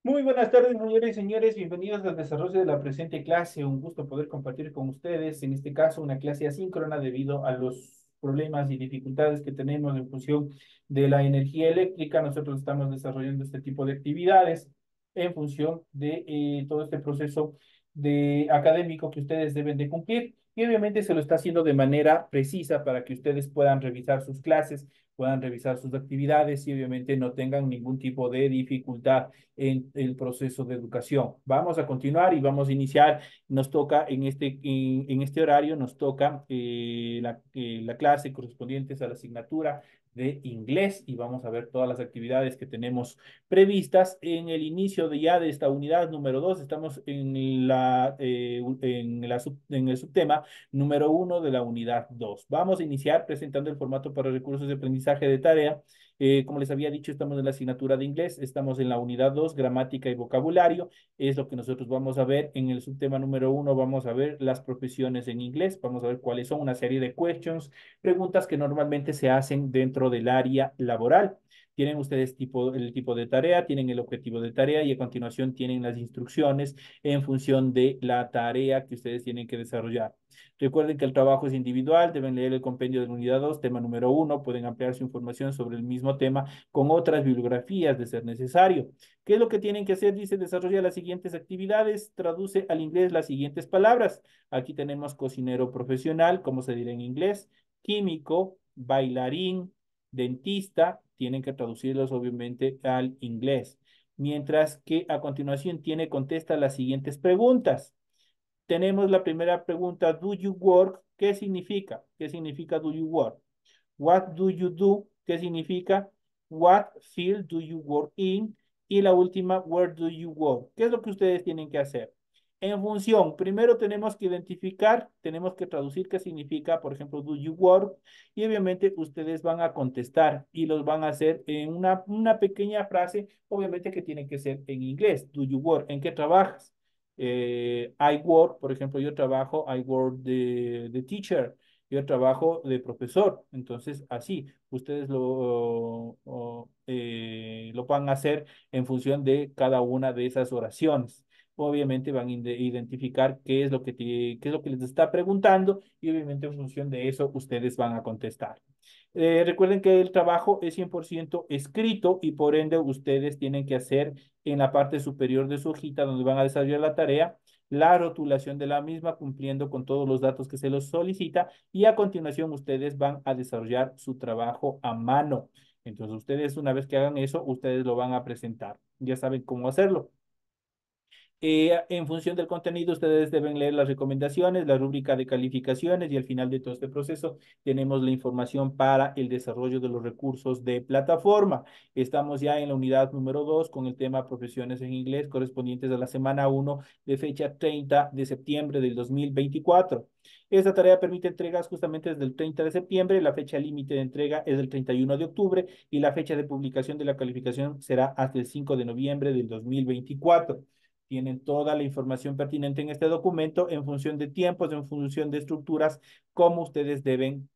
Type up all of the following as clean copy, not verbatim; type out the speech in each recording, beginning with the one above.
Muy buenas tardes, señores y señores. Bienvenidos al desarrollo de la presente clase. Un gusto poder compartir con ustedes, en este caso, una clase asíncrona debido a los problemas y dificultades que tenemos en función de la energía eléctrica. Nosotros estamos desarrollando este tipo de actividades en función de todo este proceso de académico que ustedes deben de cumplir. Y obviamente se lo está haciendo de manera precisa para que ustedes puedan revisar sus clases, puedan revisar sus actividades y obviamente no tengan ningún tipo de dificultad en el proceso de educación. Vamos a continuar y vamos a iniciar. Nos toca en este horario, nos toca la clase correspondientes a la asignatura de inglés y vamos a ver todas las actividades que tenemos previstas. En el inicio de ya de esta unidad número 2 estamos en el subtema número 1 de la unidad 2. Vamos a iniciar presentando el formato para recursos de aprendizaje de tarea. Como les había dicho, estamos en la asignatura de inglés, estamos en la unidad 2, gramática y vocabulario, es lo que nosotros vamos a ver. En el subtema número 1 vamos a ver las profesiones en inglés, vamos a ver cuáles son una serie de questions, preguntas que normalmente se hacen dentro del área laboral. Tienen ustedes el tipo de tarea, tienen el objetivo de tarea y a continuación tienen las instrucciones en función de la tarea que ustedes tienen que desarrollar. Recuerden que el trabajo es individual, deben leer el compendio de la unidad 2, tema número 1, pueden ampliar su información sobre el mismo tema con otras bibliografías de ser necesario. ¿Qué es lo que tienen que hacer? Dice, desarrolla las siguientes actividades, traduce al inglés las siguientes palabras. Aquí tenemos cocinero profesional, como se dirá en inglés, químico, bailarín, dentista, tienen que traducirlos obviamente al inglés. Mientras que a continuación contesta las siguientes preguntas. Tenemos la primera pregunta, do you work? ¿Qué significa? ¿Qué significa do you work? What do you do? ¿Qué significa? What field do you work in? Y la última, where do you work? ¿Qué es lo que ustedes tienen que hacer? En función, primero tenemos que identificar, tenemos que traducir qué significa, por ejemplo, do you work, y obviamente ustedes van a contestar y los van a hacer en una pequeña frase, obviamente que tiene que ser en inglés. Do you work? ¿En qué trabajas? I work, por ejemplo, yo trabajo, I work de teacher, yo trabajo de profesor. Entonces, así, ustedes lo van a hacer en función de cada una de esas oraciones. Obviamente van a identificar qué es lo qué es lo que les está preguntando y obviamente en función de eso ustedes van a contestar. Recuerden que el trabajo es 100% escrito y por ende ustedes tienen que hacer en la parte superior de su hojita donde van a desarrollar la tarea, la rotulación de la misma cumpliendo con todos los datos que se los solicita y a continuación ustedes van a desarrollar su trabajo a mano. Entonces ustedes una vez que hagan eso, ustedes lo van a presentar. Ya saben cómo hacerlo. En función del contenido, ustedes deben leer las recomendaciones, la rúbrica de calificaciones y al final de todo este proceso tenemos la información para el desarrollo de los recursos de plataforma. Estamos ya en la unidad número 2 con el tema profesiones en inglés correspondientes a la semana 1 de fecha 30 de septiembre del 2024. Esta tarea permite entregas justamente desde el 30 de septiembre, la fecha límite de entrega es el 31 de octubre y la fecha de publicación de la calificación será hasta el 5 de noviembre del 2024. Tienen toda la información pertinente en este documento en función de tiempos, en función de estructuras, cómo ustedes deben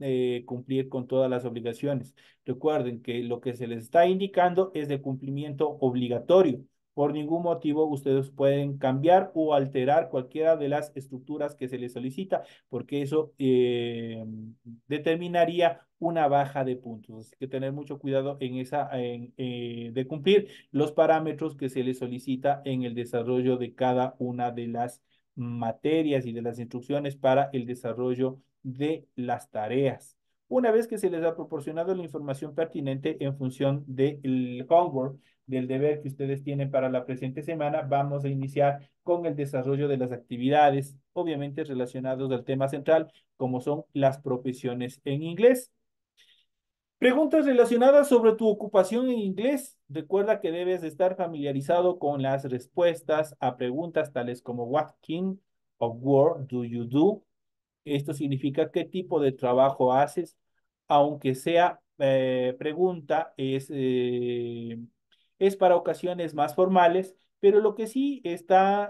cumplir con todas las obligaciones. Recuerden que lo que se les está indicando es de cumplimiento obligatorio. Por ningún motivo ustedes pueden cambiar o alterar cualquiera de las estructuras que se les solicita, porque eso determinaría una baja de puntos. Así que tener mucho cuidado de cumplir los parámetros que se les solicita en el desarrollo de cada una de las materias y de las instrucciones para el desarrollo de las tareas. Una vez que se les ha proporcionado la información pertinente en función del homework, del deber que ustedes tienen para la presente semana, vamos a iniciar con el desarrollo de las actividades, obviamente relacionados al tema central, como son las profesiones en inglés. Preguntas relacionadas sobre tu ocupación en inglés. Recuerda que debes estar familiarizado con las respuestas a preguntas tales como What kind of work do you do? Esto significa qué tipo de trabajo haces, aunque sea pregunta, es para ocasiones más formales, pero lo que sí estás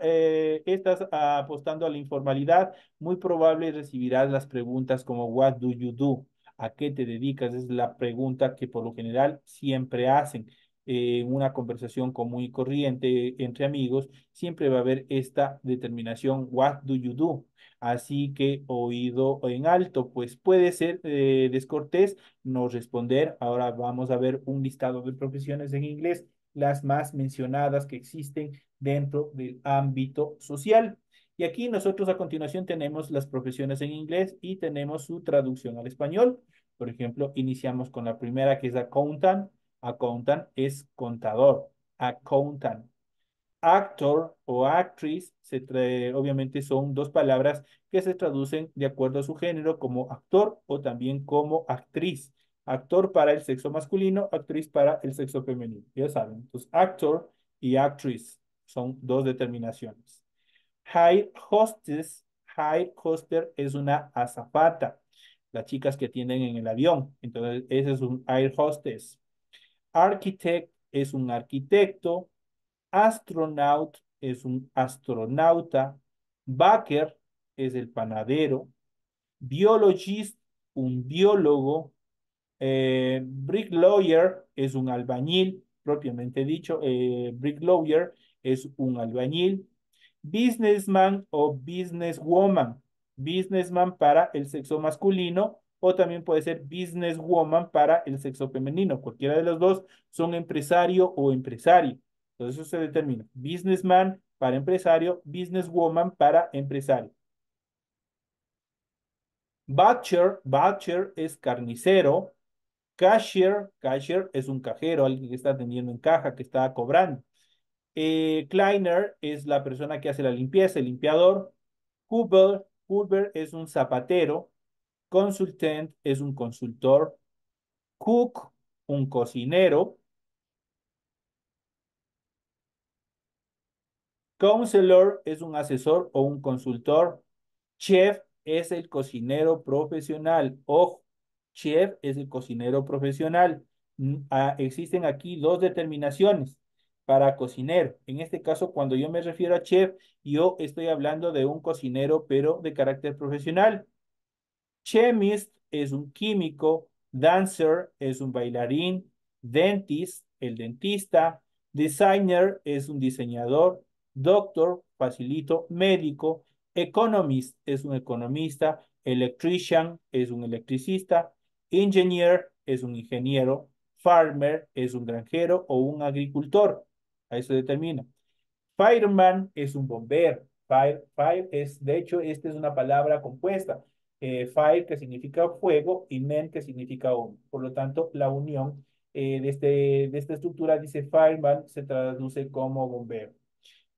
apostando a la informalidad, muy probable recibirás las preguntas como What do you do? ¿A qué te dedicas? Es la pregunta que por lo general siempre hacen. En una conversación común y corriente entre amigos, siempre va a haber esta determinación, what do you do? Así que oído en alto, pues puede ser descortés no responder. Ahora vamos a ver un listado de profesiones en inglés, las más mencionadas que existen dentro del ámbito social. Y aquí nosotros a continuación tenemos las profesiones en inglés y tenemos su traducción al español. Por ejemplo, iniciamos con la primera que es accountant. Accountant es contador. Accountant. Actor o actriz, obviamente son dos palabras que se traducen de acuerdo a su género como actor o también como actriz. Actor para el sexo masculino, actriz para el sexo femenino. Ya saben, entonces actor y actriz son dos determinaciones. High hostess, high hoster es una azafata, las chicas que tienen en el avión. Entonces, ese es un air hostess. Architect es un arquitecto. Astronaut es un astronauta. Baker es el panadero. Biologist, un biólogo. Bricklayer es un albañil, propiamente dicho. Bricklayer es un albañil. Businessman o businesswoman. Businessman para el sexo masculino o también puede ser businesswoman para el sexo femenino. Cualquiera de los dos son empresario o empresario. Entonces eso se determina. Businessman para empresario, businesswoman para empresario. Butcher es carnicero. Cashier es un cajero, alguien que está atendiendo en caja, que está cobrando. Cleaner es la persona que hace la limpieza, el limpiador. Hoover es un zapatero. Consultant es un consultor. Cook, un cocinero. Counselor es un asesor o un consultor. Chef es el cocinero profesional. Ojo, chef es el cocinero profesional. Existen aquí dos determinaciones para cocinero. En este caso, cuando yo me refiero a chef, yo estoy hablando de un cocinero, pero de carácter profesional. Chemist es un químico, dancer es un bailarín, dentist, el dentista, designer es un diseñador, doctor, facilito, médico, economist es un economista, electrician es un electricista, engineer es un ingeniero, farmer es un granjero o un agricultor. A eso determina. Fireman es un bombero. Fire es, de hecho, esta es una palabra compuesta. Fire que significa fuego y man que significa hombre. Por lo tanto, la unión de esta estructura dice fireman se traduce como bombero.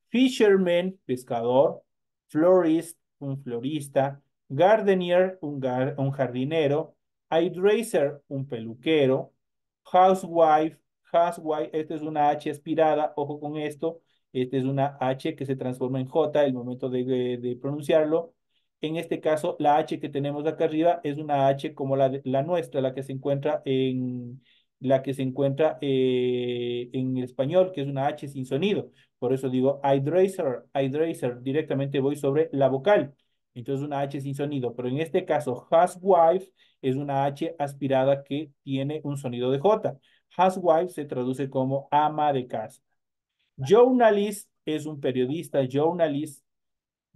Fisherman, pescador. Florist, un florista. Gardener, un jardinero. Hairdresser, un peluquero. Housewife, housewife, esta es una H aspirada, ojo con esto. Esta es una H que se transforma en J el momento de pronunciarlo. En este caso, la H que tenemos acá arriba es una H como la nuestra, la que se encuentra en el español, que es una H sin sonido. Por eso digo hairdresser, directamente voy sobre la vocal. Entonces una H sin sonido. Pero en este caso, housewife es una H aspirada que tiene un sonido de J. Housewife se traduce como ama de casa. Journalist es un periodista, journalist.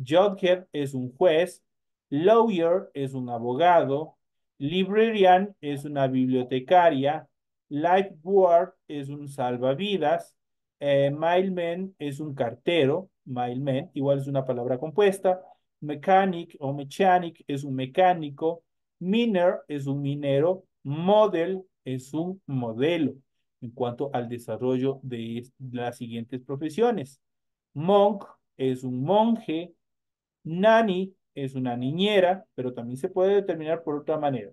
Judge es un juez, lawyer es un abogado, librarian es una bibliotecaria, lifeguard es un salvavidas, mailman es un cartero, mailman igual es una palabra compuesta, mechanic o mechanic es un mecánico, miner es un minero, model es un modelo en cuanto al desarrollo de las siguientes profesiones. Monk es un monje, Nani es una niñera, pero también se puede determinar por otra manera.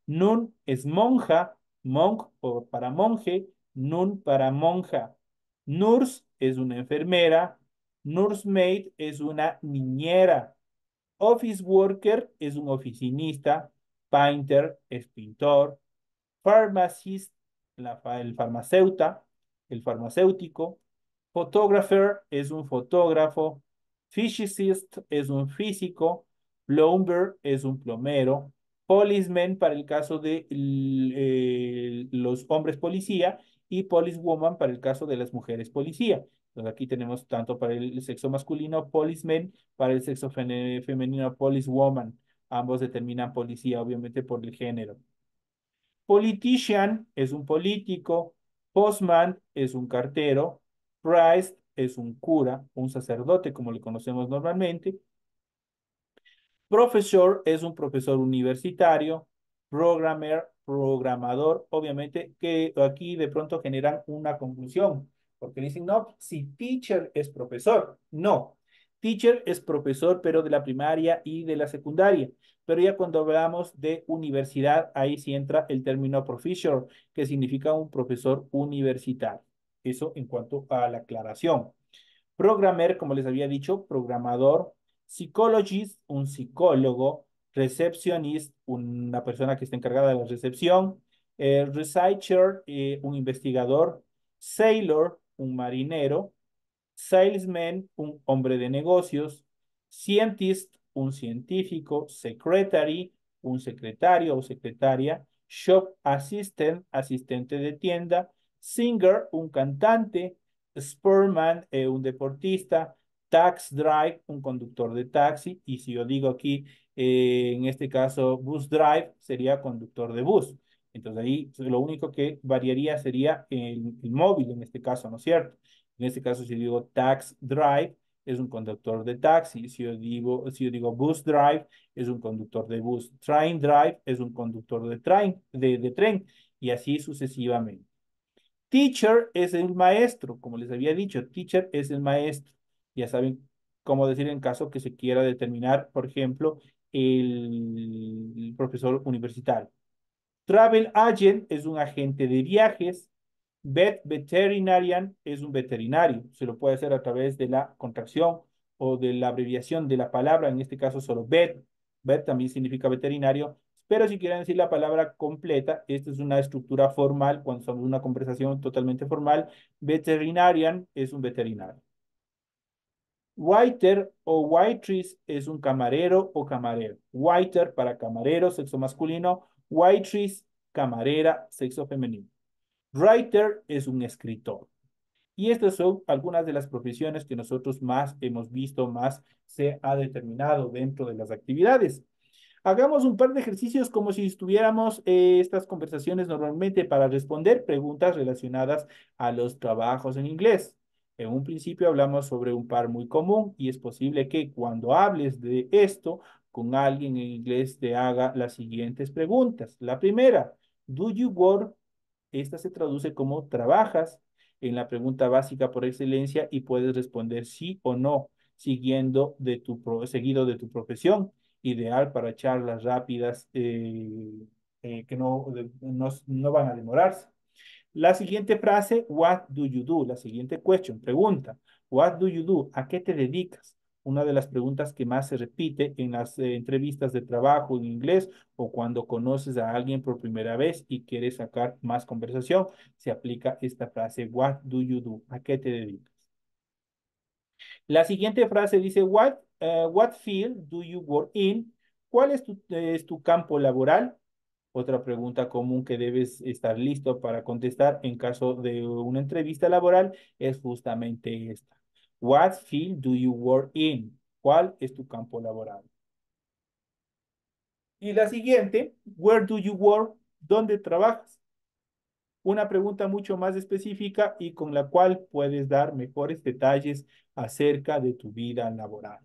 Nun es monja, monk o para monje, nun para monja. Nurse es una enfermera, nursemaid es una niñera. Office worker es un oficinista, painter es pintor, pharmacist, el farmacéutico, photographer es un fotógrafo, physicist es un físico, plumber es un plomero, Policeman para el caso de los hombres policía y policewoman para el caso de las mujeres policía. Entonces aquí tenemos tanto para el sexo masculino, policeman, para el sexo femenino, policewoman. Ambos determinan policía, obviamente por el género. Politician es un político, postman es un cartero, priest es un cura, un sacerdote, como le conocemos normalmente. Profesor es un profesor universitario, programmer, programador, obviamente que aquí de pronto generan una conclusión, porque dicen, no, si teacher es profesor, no, teacher es profesor, pero de la primaria y de la secundaria, pero ya cuando hablamos de universidad, ahí sí entra el término professor, que significa un profesor universitario. Eso en cuanto a la aclaración. Programmer, como les había dicho, programador. Psychologist, un psicólogo. Receptionist, una persona que está encargada de la recepción. Researcher, un investigador. Sailor, un marinero. Salesman, un hombre de negocios. Scientist, un científico. Secretary, un secretario o secretaria. Shop assistant, asistente de tienda. Singer, un cantante. Spurman, un deportista. Tax drive, un conductor de taxi. Y si yo digo aquí, en este caso, bus drive, sería conductor de bus. Entonces ahí lo único que variaría sería el móvil en este caso, ¿no es cierto? En este caso, si digo tax drive, es un conductor de taxi. Si yo digo bus drive, es un conductor de bus. Train drive es un conductor de tren. Y así sucesivamente. Teacher es el maestro, como les había dicho, teacher es el maestro. Ya saben cómo decir en caso que se quiera determinar, por ejemplo, el profesor universitario. Travel agent es un agente de viajes. Veterinarian es un veterinario. Se lo puede hacer a través de la contracción o de la abreviación de la palabra, en este caso solo vet. Vet también significa veterinario, pero si quieren decir la palabra completa, esta es una estructura formal, cuando estamos en una conversación totalmente formal, veterinarian es un veterinario. Waiter o waitress es un camarero o camarero. Waiter para camarero, sexo masculino. Waitress, camarera, sexo femenino. Writer es un escritor. Y estas son algunas de las profesiones que nosotros más hemos visto, más se ha determinado dentro de las actividades. Hagamos un par de ejercicios como si estuviéramos estas conversaciones normalmente para responder preguntas relacionadas a los trabajos en inglés. En un principio hablamos sobre un par muy común y es posible que cuando hables de esto con alguien en inglés te haga las siguientes preguntas. La primera, ¿do you work? Esta se traduce como trabajas en la pregunta básica por excelencia y puedes responder sí o no, seguido de tu profesión, ideal para charlas rápidas que no van a demorarse. La siguiente frase, what do you do? La siguiente question, pregunta, what do you do? ¿A qué te dedicas? Una de las preguntas que más se repite en las entrevistas de trabajo en inglés o cuando conoces a alguien por primera vez y quieres sacar más conversación, se aplica esta frase, what do you do? ¿A qué te dedicas? La siguiente frase dice, what field do you work in? ¿Cuál es tu campo laboral? Otra pregunta común que debes estar listo para contestar en caso de una entrevista laboral es justamente esta. What field do you work in? ¿Cuál es tu campo laboral? Y la siguiente, where do you work? ¿Dónde trabajas? Una pregunta mucho más específica y con la cual puedes dar mejores detalles acerca de tu vida laboral.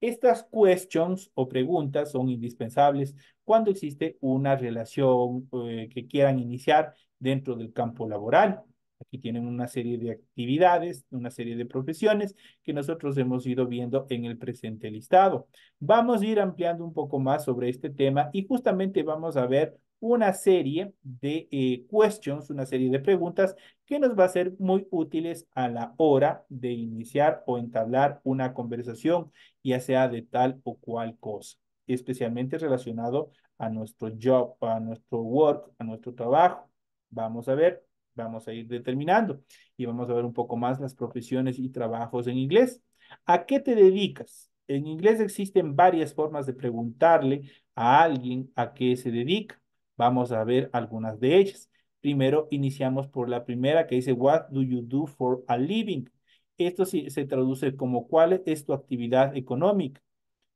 Estas questions o preguntas son indispensables cuando existe una relación que quieran iniciar dentro del campo laboral. Aquí tienen una serie de actividades, una serie de profesiones que nosotros hemos ido viendo en el presente listado. Vamos a ir ampliando un poco más sobre este tema y justamente vamos a ver una serie de questions, una serie de preguntas que nos va a ser muy útiles a la hora de iniciar o entablar una conversación ya sea de tal o cual cosa, especialmente relacionado a nuestro job, a nuestro work, a nuestro trabajo. Vamos a ver, vamos a ir determinando y vamos a ver un poco más las profesiones y trabajos en inglés. ¿A qué te dedicas? En inglés existen varias formas de preguntarle a alguien a qué se dedica. Vamos a ver algunas de ellas. Primero, iniciamos por la primera que dice, What do you do for a living? Esto sí se traduce como, ¿cuál es tu actividad económica?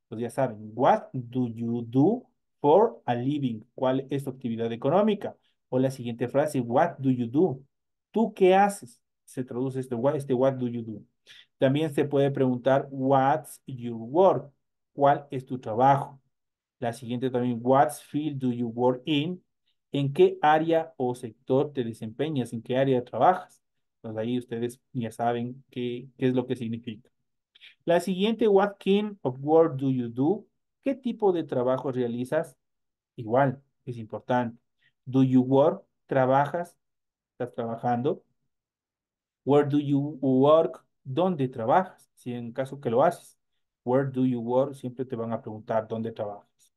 Pues ya saben, what do you do for a living? ¿Cuál es tu actividad económica? O la siguiente frase, what do you do? ¿Tú qué haces? Se traduce what do you do. También se puede preguntar, what's your work? ¿Cuál es tu trabajo? La siguiente también, what field do you work in? ¿En qué área o sector te desempeñas? ¿En qué área trabajas? Pues ahí ustedes ya saben qué es lo que significa. La siguiente, what kind of work do you do? ¿Qué tipo de trabajo realizas? Igual, es importante. Do you work? ¿Trabajas? ¿Estás trabajando? Where do you work? ¿Dónde trabajas? Si en caso que lo haces. Where do you work? Siempre te van a preguntar dónde trabajas.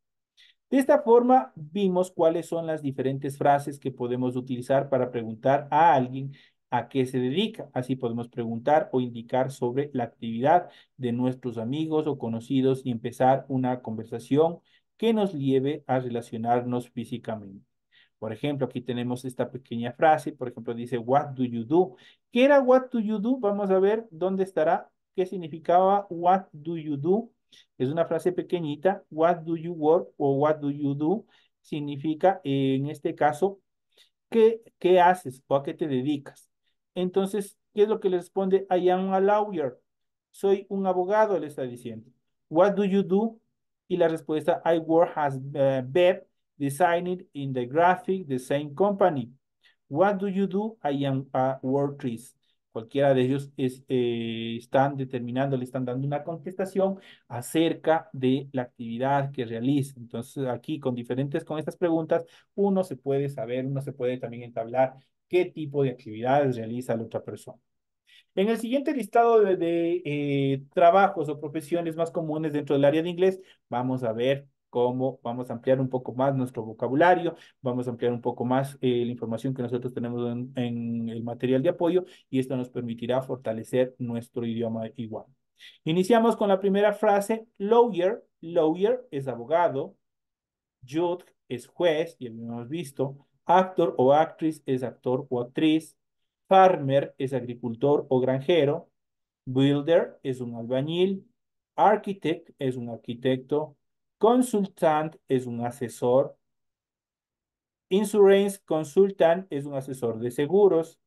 De esta forma, vimos cuáles son las diferentes frases que podemos utilizar para preguntar a alguien a qué se dedica. Así podemos preguntar o indicar sobre la actividad de nuestros amigos o conocidos y empezar una conversación que nos lleve a relacionarnos físicamente. Por ejemplo, aquí tenemos esta pequeña frase, por ejemplo, dice, What do you do? ¿Qué era what do you do? Vamos a ver dónde estará, qué significaba what do you do. Es una frase pequeñita, what do you work o what do you do significa, en este caso, ¿qué haces o a qué te dedicas? Entonces, ¿qué es lo que le responde? I am a lawyer. Soy un abogado, le está diciendo. What do you do? Y la respuesta, I work as web designing in the graphic design company. What do you do? I am a WordPress. Cualquiera de ellos están determinando, le están dando una contestación acerca de la actividad que realiza. Entonces, aquí con estas preguntas, uno se puede saber, uno se puede también entablar qué tipo de actividades realiza la otra persona. En el siguiente listado de trabajos o profesiones más comunes dentro del área de inglés, vamos a ver cómo vamos a ampliar un poco más nuestro vocabulario, vamos a ampliar un poco más la información que nosotros tenemos en el material de apoyo y esto nos permitirá fortalecer nuestro idioma igual. Iniciamos con la primera frase, lawyer. Lawyer es abogado, judge es juez, ya lo hemos visto, actor o actriz es actor o actriz, farmer es agricultor o granjero, builder es un albañil, architect es un arquitecto, consultant es un asesor, insurance consultant es un asesor de seguros,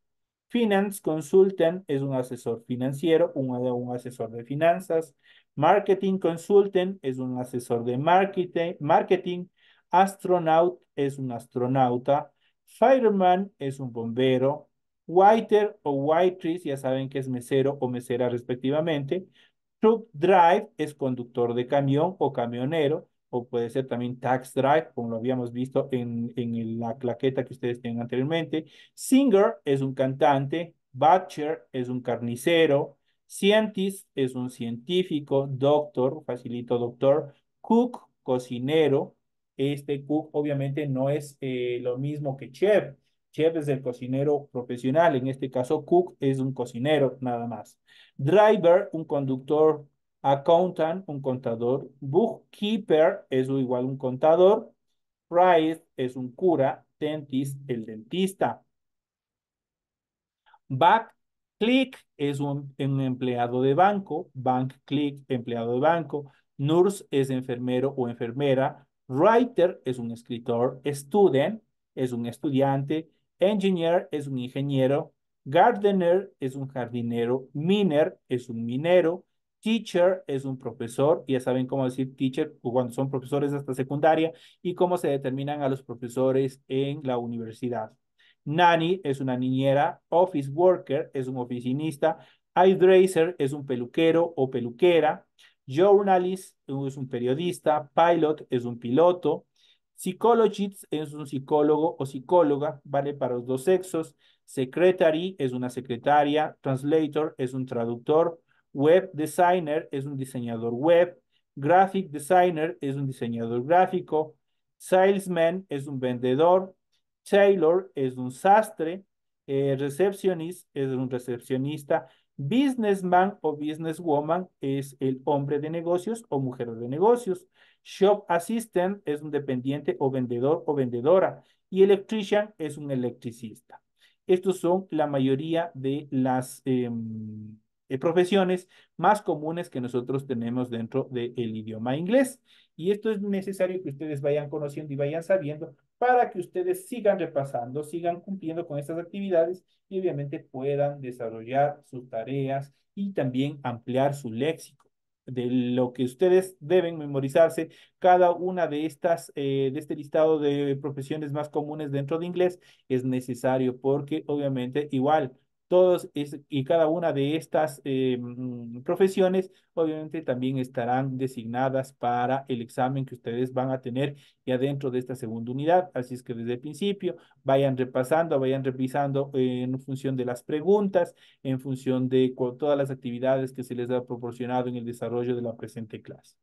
finance consultant es un asesor financiero, un asesor de finanzas, marketing consultant es un asesor de marketing, astronaut es un astronauta, fireman es un bombero, waiter o waitress, ya saben que es mesero o mesera respectivamente, truck drive es conductor de camión o camionero, o puede ser también tax drive, como lo habíamos visto en la claqueta que ustedes tienen anteriormente. Singer es un cantante, butcher es un carnicero, scientist es un científico, doctor, facilito doctor, cook, cocinero. Este cook obviamente no es lo mismo que chef. Chef es el cocinero profesional, en este caso cook es un cocinero nada más. Driver, un conductor. Accountant, un contador. Bookkeeper es igual un contador. Priest es un cura. Dentist, el dentista. Back click es un empleado de banco. Bank click, empleado de banco. Nurse es enfermero o enfermera. Writer es un escritor. Student es un estudiante. Engineer es un ingeniero. Gardener es un jardinero. Miner es un minero. Teacher es un profesor. Ya saben cómo decir teacher cuando son profesores hasta secundaria y cómo se determinan a los profesores en la universidad. Nanny es una niñera, office worker es un oficinista, hairdresser es un peluquero o peluquera, journalist es un periodista, pilot es un piloto, psychologist es un psicólogo o psicóloga, vale para los dos sexos, secretary es una secretaria, translator es un traductor, web designer es un diseñador web, graphic designer es un diseñador gráfico, salesman es un vendedor, Taylor es un sastre, receptionist es un recepcionista, Businessman o businesswoman es el hombre de negocios o mujer de negocios. Shop assistant es un dependiente o vendedor o vendedora. Y electrician es un electricista. Estos son la mayoría de las profesiones más comunes que nosotros tenemos dentro del idioma inglés. Y esto es necesario que ustedes vayan conociendo y vayan sabiendo para que ustedes sigan repasando, sigan cumpliendo con estas actividades y obviamente puedan desarrollar sus tareas y también ampliar su léxico. De lo que ustedes deben memorizarse, cada una de estas, de este listado de profesiones más comunes dentro de inglés es necesario porque obviamente igual todos y cada una de estas profesiones obviamente también estarán designadas para el examen que ustedes van a tener ya dentro de esta segunda unidad. Así es que desde el principio vayan repasando, vayan revisando en función de las preguntas, en función de todas las actividades que se les ha proporcionado en el desarrollo de la presente clase.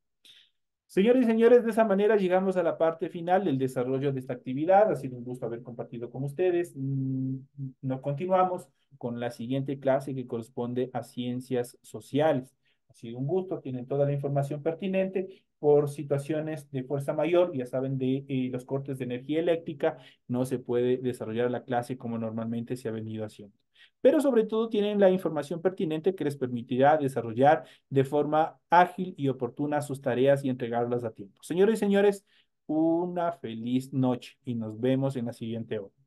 Señores y señores, de esa manera llegamos a la parte final del desarrollo de esta actividad. Ha sido un gusto haber compartido con ustedes. Nos continuamos con la siguiente clase que corresponde a ciencias sociales. Ha sido un gusto, tienen toda la información pertinente. Por situaciones de fuerza mayor, ya saben de los cortes de energía eléctrica, no se puede desarrollar la clase como normalmente se ha venido haciendo. Pero sobre todo tienen la información pertinente que les permitirá desarrollar de forma ágil y oportuna sus tareas y entregarlas a tiempo. Señores y señores, una feliz noche y nos vemos en la siguiente hora.